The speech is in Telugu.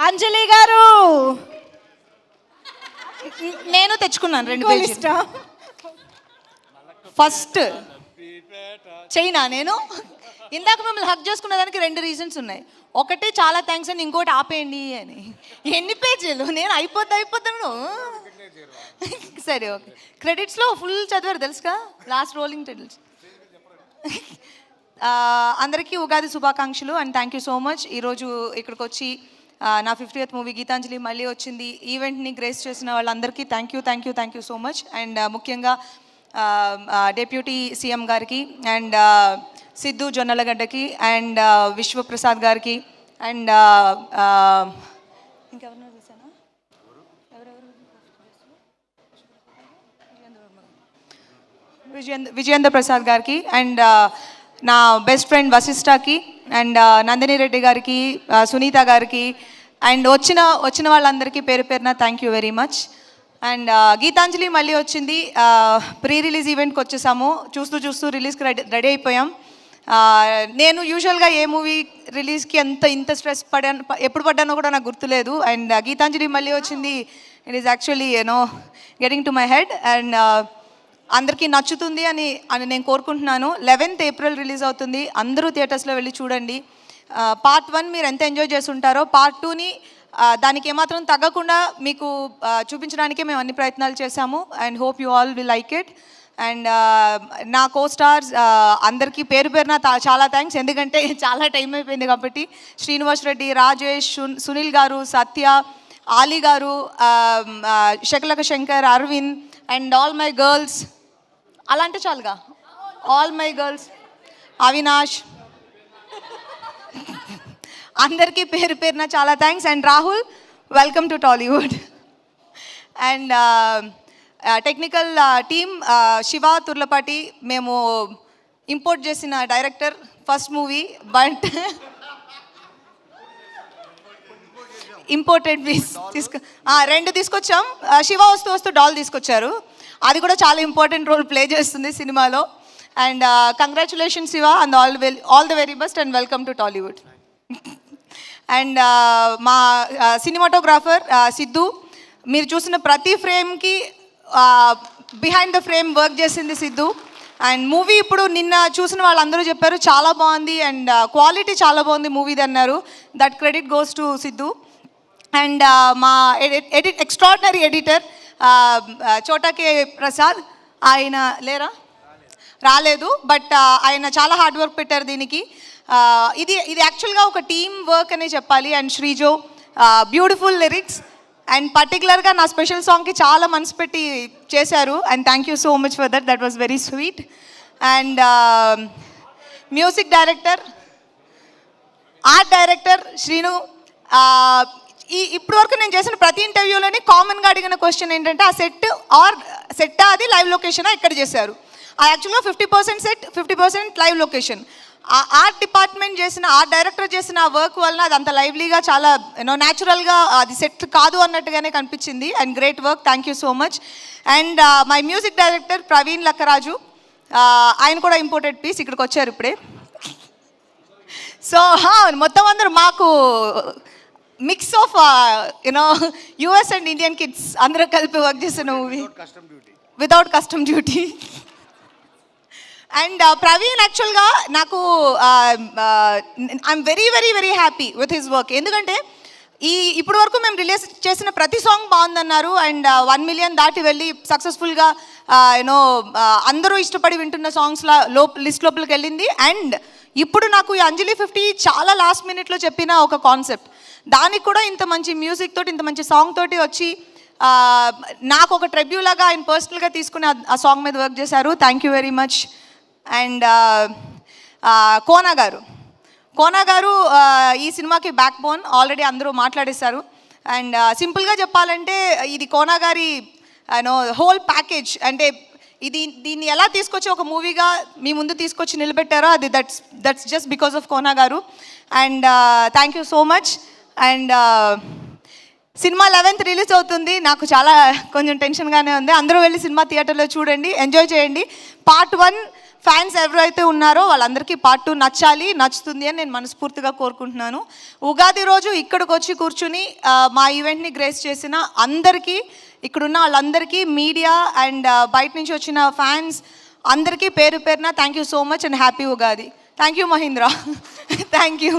అంజలి గారు నేను తెచ్చుకున్నాను 2 పేజీలు. ఫస్ట్ చైనా నేను ఇందాక మిమ్మల్ని హక్ చేసుకున్న దానికి 2 రీజన్స్ ఉన్నాయి. ఒకటి చాలా థ్యాంక్స్ అని, ఇంకోటి ఆపేయండి అని. ఎన్ని పేజీలు? నేను అయిపోతాను. సరే ఓకే. క్రెడిట్స్లో ఫుల్ చదివారు తెలుసుగా, లాస్ట్ రోలింగ్ క్రెడిట్స్. అందరికీ ఉగాది శుభాకాంక్షలు and thank you so much. ఈరోజు ఇక్కడికి వచ్చి నా 50th మూవీ గీతాంజలి మళ్ళీ వచ్చింది ఈవెంట్ని గ్రేస్ చేసిన వాళ్ళందరికీ thank you so much. And ముఖ్యంగా డెప్యూటీ సీఎం గారికి అండ్ సిద్ధు జొన్నలగడ్డకి అండ్ విశ్వప్రసాద్ గారికి అండ్ ఇంకెవరినో చూసానా, విజయేంద్ర ప్రసాద్ గారికి అండ్ నా బెస్ట్ ఫ్రెండ్ వశిష్ఠకి అండ్ నందిని రెడ్డి గారికి, సునీత గారికి అండ్ వచ్చిన వాళ్ళందరికీ పేరు పేరున thank you very much. And Geethanjali మళ్ళీ వచ్చింది. ప్రీ రిలీజ్ ఈవెంట్కి వచ్చేసాము. చూస్తూ రిలీజ్కి రెడీ అయిపోయాం. నేను యూజువల్గా ఏ మూవీ రిలీజ్కి ఇంత స్ట్రెస్ ఎప్పుడు పడ్డానో కూడా నాకు గుర్తులేదు. అండ్ గీతాంజలి మళ్ళీ వచ్చింది. It is actually getting to my head and అందరికీ నచ్చుతుంది అని నేను కోరుకుంటున్నాను. 11th April రిలీజ్ అవుతుంది. అందరూ థియేటర్స్లో వెళ్ళి చూడండి. పార్ట్ 1 మీరు ఎంత ఎంజాయ్ చేస్తుంటారో పార్ట్ 2ని దానికి ఏమాత్రం తగ్గకుండా మీకు చూపించడానికే మేము అన్ని ప్రయత్నాలు చేశాము and hope you all will like it. And నా కో స్టార్స్ అందరికీ పేరు పేరున చాలా థ్యాంక్స్, ఎందుకంటే చాలా టైం అయిపోయింది కాబట్టి. శ్రీనివాస్ రెడ్డి, రాజేష్, సునీల్ గారు, సత్య, ఆలీ గారు, Shakalaka Shankar, Aravind and all my girls, అలా అంటే చాలుగా, ఆల్ మై గర్ల్స్, అవినాష్, అందరికీ పేరు పేరున చాలా thanks. And Rahul, welcome to Tollywood. And technical team Siva Turlapati, మేము ఇంపోర్ట్ చేసిన director first movie, but imported piece 2 తీసుకొచ్చాం. శివ వస్తూ డాల్ తీసుకొచ్చారు. అది కూడా చాలా ఇంపార్టెంట్ రోల్ ప్లే చేస్తుంది సినిమాలో. And congratulation Shiva and all the very best and welcome to Tollywood. And మా సినిమాటోగ్రాఫర్ సిద్ధు, మీరు చూసిన ప్రతి ఫ్రేమ్కి బిహైండ్ ద ఫ్రేమ్ వర్క్ చేసింది సిద్ధు. అండ్ మూవీ ఇప్పుడు నిన్న చూసిన వాళ్ళందరూ చెప్పారు చాలా బాగుంది అండ్ క్వాలిటీ చాలా బాగుంది మూవీది అన్నారు. That credit goes to Siddhu. And మా ఎక్స్ట్రాడినరీ ఎడిటర్ చోటా కే ప్రసాద్, ఆయన రాలేదు, బట్ ఆయన చాలా హార్డ్ వర్క్ పెట్టారు దీనికి. ఇది యాక్చువల్గా ఒక టీమ్ వర్క్ అనే చెప్పాలి. And Srijo beautiful lyrics and పర్టికులర్గా నా స్పెషల్ సాంగ్కి చాలా మనసు పెట్టి చేశారు and thank you so much for that was very sweet. And music director, art director Srinu. ఇప్పటి వరకు నేను చేసిన ప్రతి ఇంటర్వ్యూలోని కామన్గా అడిగిన క్వశ్చన్ ఏంటంటే ఆ సెట్టా అది లైవ్ లొకేషనా ఎక్కడ చేశారు. యాక్చువల్గా 50% సెట్, 50% లైవ్ లొకేషన్. ఆ ఆర్ట్ డిపార్ట్మెంట్ చేసిన, ఆర్ట్ డైరెక్టర్ చేసిన ఆ వర్క్ వలన అది అంత లైవ్లీగా, చాలా న్యాచురల్గా, అది సెట్ కాదు అన్నట్టుగానే కనిపించింది. And great work, thank you so much. And my music director Praveen Lakkaraju, ఆయన కూడా ఇంపోర్టెడ్ పీస్, ఇక్కడికి వచ్చారు ఇప్పుడే. సో మొత్తం అందరూ మాకు mix of US and Indian kids అందరూ కలిపి వర్క్ చేసిన movie without custom duty. And Praveen యాక్చువల్గా నాకు I'm very very very happy with his work. ఎందుకంటే ఇప్పుడు వరకు మేము రిలీజ్ చేసిన ప్రతి సాంగ్ బాగుందన్నారు అండ్ 1 million దాటి వెళ్ళి సక్సెస్ఫుల్గా అందరూ ఇష్టపడి వింటున్న సాంగ్స్లా లిస్ట్ లోపలికి వెళ్ళింది. అండ్ ఇప్పుడు నాకు ఈ అంజలి 50 చాలా లాస్ట్ మినిట్లో చెప్పిన ఒక కాన్సెప్ట్, దానికి కూడా ఇంత మంచి మ్యూజిక్ తోటి, ఇంత మంచి సాంగ్ తోటి వచ్చి నాకు ఒక ట్రిబ్యూ లాగా ఆయన పర్సనల్గా తీసుకుని ఆ సాంగ్ మీద వర్క్ చేశారు. Thank you very much. And Kona గారు ఈ సినిమాకి బ్యాక్ బోన్, ఆల్రెడీ అందరూ మాట్లాడేశారు. అండ్ సింపుల్గా చెప్పాలంటే ఇది కోనా గారి హోల్ ప్యాకేజ్. అంటే దీన్ని ఎలా తీసుకొచ్చి ఒక మూవీగా మీ ముందు తీసుకొచ్చి నిలబెట్టారో అది that's just because of Kona గారు. And thank you so much. And cinema 11th release అవుతుంది. నాకు చాలా కొంచెం టెన్షన్గానే ఉంది. అందరూ వెళ్ళి సినిమా థియేటర్లో చూడండి, ఎంజాయ్ చేయండి. పార్ట్ 1 ఫ్యాన్స్ ఎవరైతే ఉన్నారో వాళ్ళందరికీ పార్ట్ 2 నచ్చుతుంది అని నేను మనస్ఫూర్తిగా కోరుకుంటున్నాను. ఉగాది రోజు ఇక్కడికి వచ్చి కూర్చుని మా ఈవెంట్ని గ్రేస్ చేసిన అందరికీ, ఇక్కడున్న వాళ్ళందరికీ, మీడియా అండ్ బయట నుంచి వచ్చిన ఫ్యాన్స్ అందరికీ పేరు పేరున thank you so much and happy Ugadi. Thank you Mahindra. Thank you.